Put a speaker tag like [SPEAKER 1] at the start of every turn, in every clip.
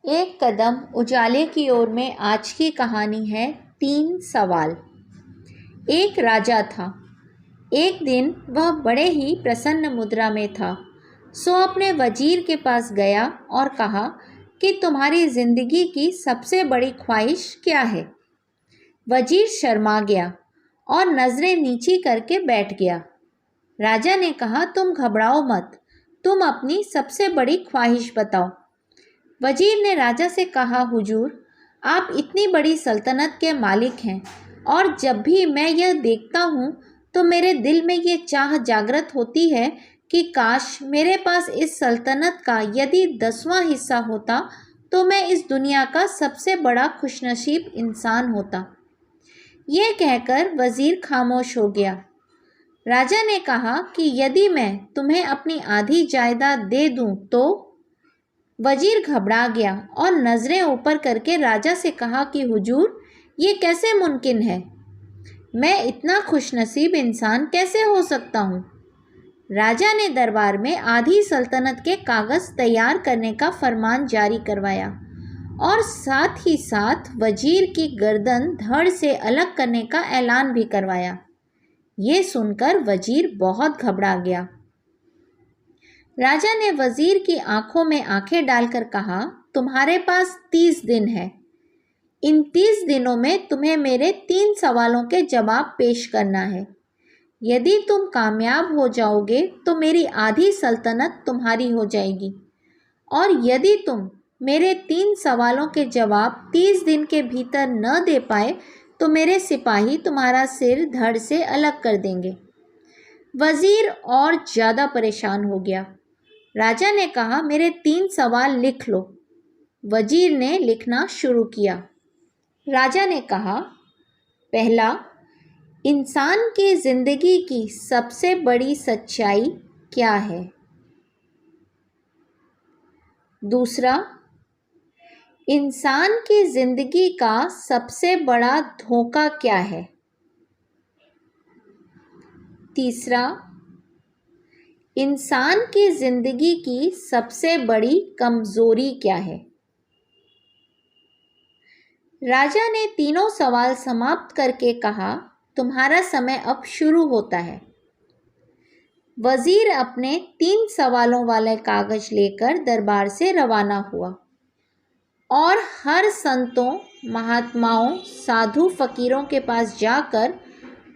[SPEAKER 1] एक कदम उजाले की ओर में आज की कहानी है 3 सवाल। एक राजा था। एक दिन वह बड़े ही प्रसन्न मुद्रा में था, सो अपने वजीर के पास गया और कहा कि तुम्हारी जिंदगी की सबसे बड़ी ख्वाहिश क्या है। वजीर शर्मा गया और नजरें नीची करके बैठ गया। राजा ने कहा, तुम घबराओ मत, तुम अपनी सबसे बड़ी ख्वाहिश बताओ। वजीर ने राजा से कहा, हुजूर, आप इतनी बड़ी सल्तनत के मालिक हैं और जब भी मैं यह देखता हूँ तो मेरे दिल में ये चाह जागृत होती है कि काश मेरे पास इस सल्तनत का यदि 10वां हिस्सा होता तो मैं इस दुनिया का सबसे बड़ा खुशनसीब इंसान होता। यह कहकर वजीर खामोश हो गया। राजा ने कहा कि यदि मैं तुम्हें अपनी आधी जायदाद दे दूं तो। वजीर घबरा गया और नजरें ऊपर करके राजा से कहा कि हुजूर, ये कैसे मुमकिन है, मैं इतना खुशनसीब इंसान कैसे हो सकता हूँ। राजा ने दरबार में आधी सल्तनत के कागज तैयार करने का फरमान जारी करवाया और साथ ही साथ वजीर की गर्दन धड़ से अलग करने का ऐलान भी करवाया। ये सुनकर वजीर बहुत घबरा गया। राजा ने वजीर की आंखों में आंखें डालकर कहा, तुम्हारे पास 30 दिन है। इन 30 दिनों में तुम्हें मेरे 3 सवालों के जवाब पेश करना है। यदि तुम कामयाब हो जाओगे तो मेरी आधी सल्तनत तुम्हारी हो जाएगी और यदि तुम मेरे 3 सवालों के जवाब 30 दिन के भीतर न दे पाए तो मेरे सिपाही तुम्हारा सिर धड़ से अलग कर देंगे। वजीर और ज़्यादा परेशान हो गया। राजा ने कहा, मेरे 3 सवाल लिख लो। वजीर ने लिखना शुरू किया। राजा ने कहा, पहला, इंसान की जिंदगी की सबसे बड़ी सच्चाई क्या है। दूसरा, इंसान की जिंदगी का सबसे बड़ा धोखा क्या है। तीसरा, इंसान की जिंदगी की सबसे बड़ी कमजोरी क्या है। राजा ने तीनों सवाल समाप्त करके कहा, तुम्हारा समय अब शुरू होता है। वजीर अपने 3 सवालों वाले कागज लेकर दरबार से रवाना हुआ और हर संतों, महात्माओं, साधु फकीरों के पास जाकर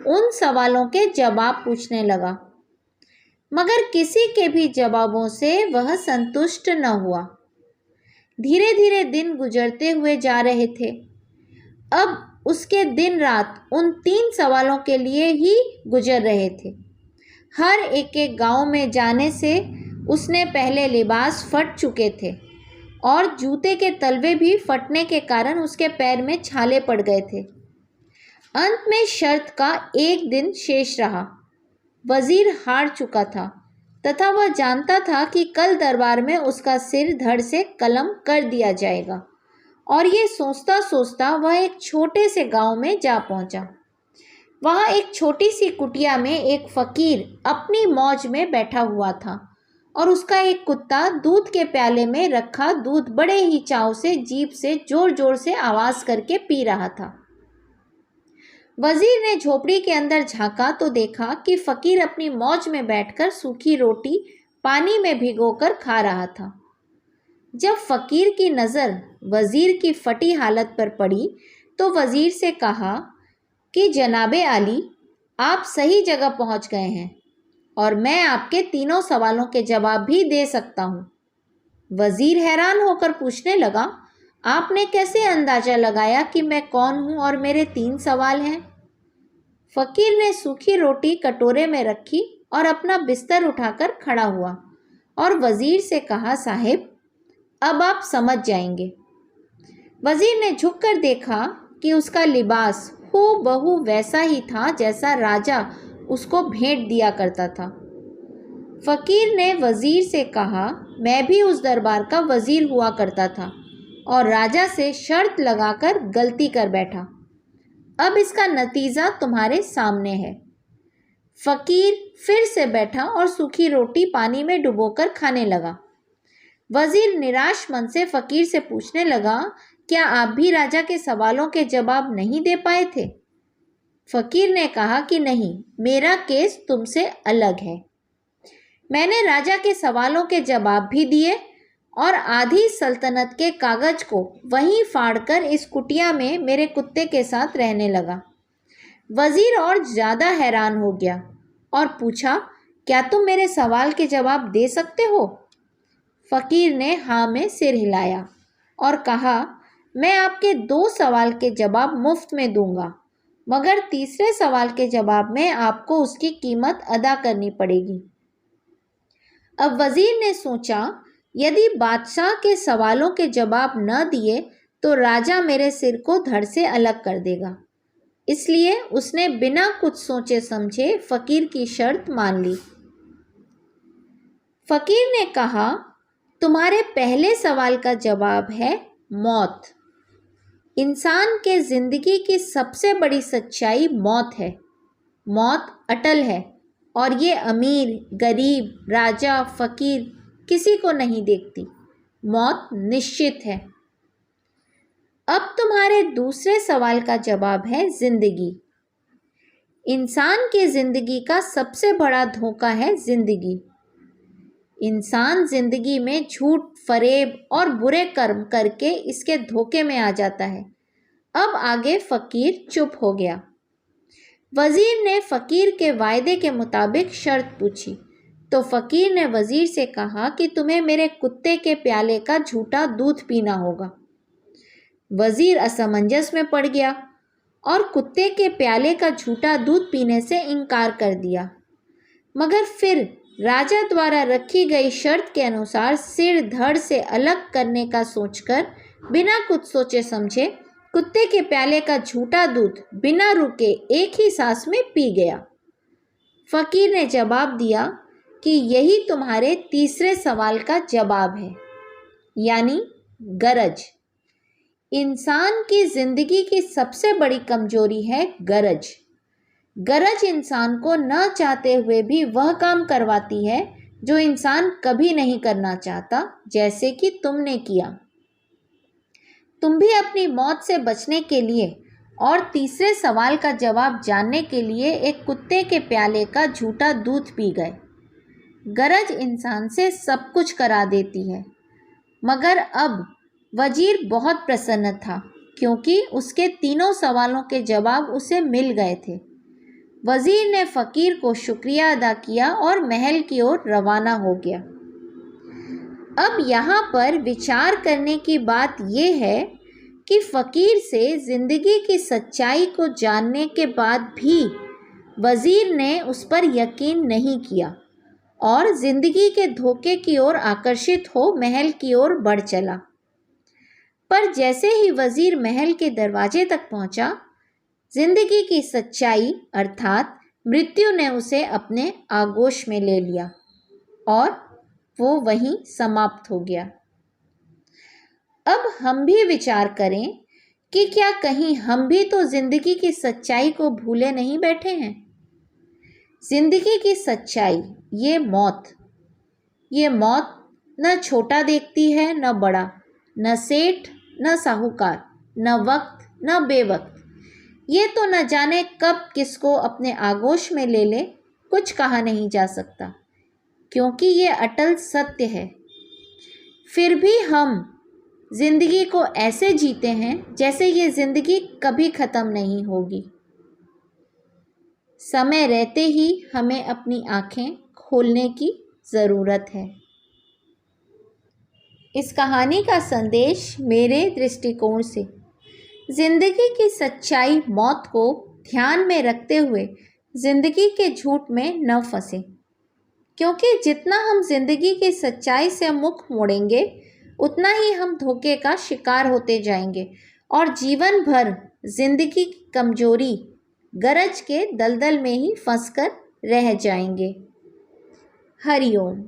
[SPEAKER 1] उन सवालों के जवाब पूछने लगा, मगर किसी के भी जवाबों से वह संतुष्ट न हुआ। धीरे धीरे दिन गुजरते हुए जा रहे थे। अब उसके दिन रात उन 3 सवालों के लिए ही गुजर रहे थे। हर एक गांव में जाने से उसने पहले लिबास फट चुके थे और जूते के तलवे भी फटने के कारण उसके पैर में छाले पड़ गए थे। अंत में शर्त का एक दिन शेष रहा। वजीर हार चुका था तथा वह जानता था कि कल दरबार में उसका सिर धड़ से कलम कर दिया जाएगा और ये सोचता सोचता वह एक छोटे से गांव में जा पहुंचा। वहाँ एक छोटी सी कुटिया में एक फकीर अपनी मौज में बैठा हुआ था और उसका एक कुत्ता दूध के प्याले में रखा दूध बड़े ही चाव से जीभ से जोर जोर से आवाज करके पी रहा था। वजीर ने झोपड़ी के अंदर झांका तो देखा कि फकीर अपनी मौज में बैठकर सूखी रोटी पानी में भिगोकर खा रहा था। जब फकीर की नज़र वजीर की फटी हालत पर पड़ी तो वजीर से कहा कि जनाबे आली, आप सही जगह पहुंच गए हैं और मैं आपके तीनों सवालों के जवाब भी दे सकता हूँ। वजीर हैरान होकर पूछने लगा, आपने कैसे अंदाजा लगाया कि मैं कौन हूँ और मेरे 3 सवाल हैं। फकीर ने सूखी रोटी कटोरे में रखी और अपना बिस्तर उठाकर खड़ा हुआ और वजीर से कहा, साहिब, अब आप समझ जाएंगे। वजीर ने झुककर देखा कि उसका लिबास हूबहू वैसा ही था जैसा राजा उसको भेंट दिया करता था। फकीर ने वजीर से कहा, मैं भी उस दरबार का वजीर हुआ करता था और राजा से शर्त लगाकर गलती कर बैठा। अब इसका नतीजा तुम्हारे सामने है। फकीर फिर से बैठा और सूखी रोटी पानी में डुबोकर खाने लगा। वजीर निराश मन से फकीर से पूछने लगा, क्या आप भी राजा के सवालों के जवाब नहीं दे पाए थे? फकीर ने कहा कि नहीं, मेरा केस तुमसे अलग है। मैंने राजा के सवालों के जवाब भी दिए और आधी सल्तनत के कागज को वहीं फाड़कर इस कुटिया में मेरे कुत्ते के साथ रहने लगा। वजीर और ज़्यादा हैरान हो गया और पूछा, क्या तुम मेरे सवाल के जवाब दे सकते हो? फकीर ने हाँ में सिर हिलाया और कहा, मैं आपके 2 सवाल के जवाब मुफ्त में दूंगा, मगर तीसरे सवाल के जवाब में आपको उसकी कीमत अदा करनी पड़ेगी। अब वजीर ने सोचा, यदि बादशाह के सवालों के जवाब न दिए तो राजा मेरे सिर को धड़ से अलग कर देगा। इसलिए उसने बिना कुछ सोचे समझे फकीर की शर्त मान ली। फकीर ने कहा, तुम्हारे पहले सवाल का जवाब है मौत। इंसान के जिंदगी की सबसे बड़ी सच्चाई मौत है। मौत अटल है और ये अमीर, गरीब, राजा, फकीर किसी को नहीं देखती। मौत निश्चित है। अब तुम्हारे दूसरे सवाल का जवाब है जिंदगी। इंसान की जिंदगी का सबसे बड़ा धोखा है जिंदगी। इंसान जिंदगी में झूठ, फरेब और बुरे कर्म करके इसके धोखे में आ जाता है। अब आगे फकीर चुप हो गया। वजीर ने फकीर के वायदे के मुताबिक शर्त पूछी तो फकीर ने वजीर से कहा कि तुम्हें मेरे कुत्ते के प्याले का झूठा दूध पीना होगा। वजीर असमंजस में पड़ गया और कुत्ते के प्याले का झूठा दूध पीने से इनकार कर दिया, मगर फिर राजा द्वारा रखी गई शर्त के अनुसार सिर धड़ से अलग करने का सोचकर बिना कुछ सोचे समझे कुत्ते के प्याले का झूठा दूध बिना रुके एक ही सांस में पी गया। फकीर ने जवाब दिया कि यही तुम्हारे तीसरे सवाल का जवाब है, यानी गरज। इंसान की जिंदगी की सबसे बड़ी कमजोरी है गरज। गरज इंसान को न चाहते हुए भी वह काम करवाती है जो इंसान कभी नहीं करना चाहता, जैसे कि तुमने किया। तुम भी अपनी मौत से बचने के लिए और तीसरे सवाल का जवाब जानने के लिए एक कुत्ते के प्याले का झूठा दूध पी गए। गरज इंसान से सब कुछ करा देती है, मगर अब वजीर बहुत प्रसन्न था क्योंकि उसके तीनों सवालों के जवाब उसे मिल गए थे। वजीर ने फकीर को शुक्रिया अदा किया और महल की ओर रवाना हो गया। अब यहाँ पर विचार करने की बात यह है कि फकीर से जिंदगी की सच्चाई को जानने के बाद भी वजीर ने उस पर यकीन नहीं किया और जिंदगी के धोखे की ओर आकर्षित हो महल की ओर बढ़ चला। पर जैसे ही वजीर महल के दरवाजे तक पहुंचा, जिंदगी की सच्चाई अर्थात मृत्यु ने उसे अपने आगोश में ले लिया और वो वहीं समाप्त हो गया। अब हम भी विचार करें कि क्या कहीं हम भी तो जिंदगी की सच्चाई को भूले नहीं बैठे हैं। जिंदगी की सच्चाई, ये मौत न छोटा देखती है न बड़ा, न सेठ न साहूकार, न वक्त न बेवक्त। ये तो न जाने कब किसको अपने आगोश में ले ले, कुछ कहा नहीं जा सकता, क्योंकि ये अटल सत्य है। फिर भी हम जिंदगी को ऐसे जीते हैं जैसे ये जिंदगी कभी ख़त्म नहीं होगी। समय रहते ही हमें अपनी आँखें खोलने की ज़रूरत है। इस कहानी का संदेश मेरे दृष्टिकोण से जिंदगी की सच्चाई मौत को ध्यान में रखते हुए जिंदगी के झूठ में न फंसे, क्योंकि जितना हम जिंदगी की सच्चाई से मुख मोड़ेंगे उतना ही हम धोखे का शिकार होते जाएंगे और जीवन भर जिंदगी की कमजोरी, गरज के दलदल में ही फंसकर रह जाएंगे। हरिओम।